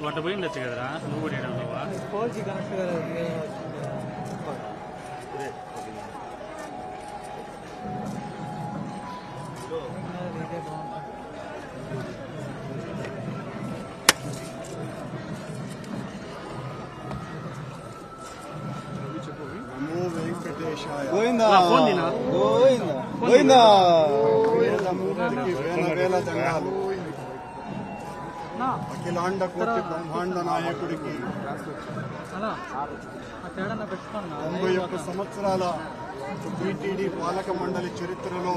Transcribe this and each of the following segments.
అట్లా పోయిండొచ్చు కదరా నువ్వు కూడా కోచి కరెక్ట్ గోవిందా గోవిందా గోవిందా వేల దండాలు అఖిలాండ కోటి బ్రహ్మాండ నాయకుడికి 91 సంవత్సరాల టీటీడీ పాలక మండలి చరిత్రలో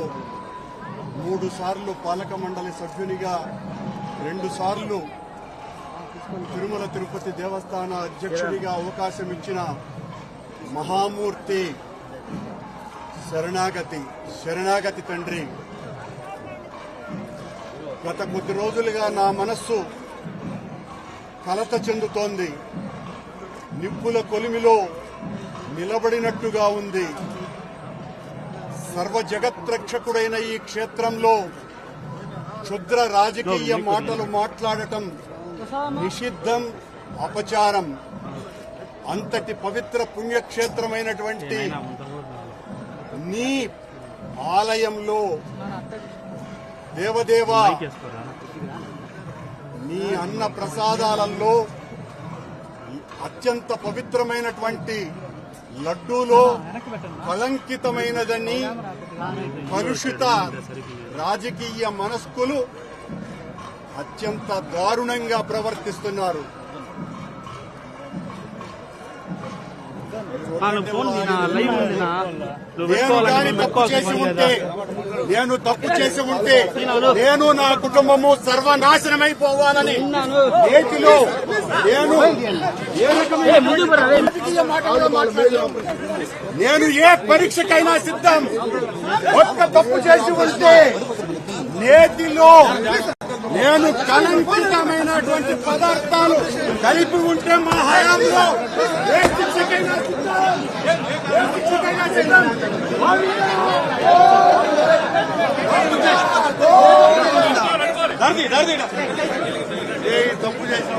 3 సార్లు పాలక మండలి సభ్యునిగా 2 సార్లు తిరుమల తిరుపతి దేవస్థాన అధ్యక్షుడిగా అవకాశం ఇచ్చిన మహామూర్తి శరణాగతి తండ్రి. గత కొద్ది రోజులుగా నా మనస్సు కలత చెందుతోంది. నిప్పుల కొలిమిలో నిలబడినట్టుగా ఉంది. సర్వ జగత్రక్షకుడైన ఈ క్షేత్రంలో క్షుద్ర రాజకీయ మాటలు మాట్లాడటం నిషిద్ధం, అపచారం. అంతటి పవిత్ర పుణ్యక్షేత్రమైనటువంటి నీ ఆలయంలో దేవదేవా నీ అన్న ప్రసాదాలలో అత్యంత పవిత్రమైనటువంటి లడ్డూలో కళంకితమైనదని కలుషిత రాజకీయ మనస్కులు అత్యంత దారుణంగా ప్రవర్తిస్తున్నారు. నేను తప్పు చేసి ఉంటే నేను నా కుటుంబము సర్వనాశనమైపోవాలని నేటిలో నేను ఏ పరీక్షకైనా సిద్ధం. ఒక్క తప్పు చేసి ఉంటే నేటిలో నేను కలంకితమైనటువంటి పదార్థాలు కలిపి ఉంటే మా హయాంలో ఏ శిక్షకైనా సిద్ధం. ఏ తప్పు చేసిన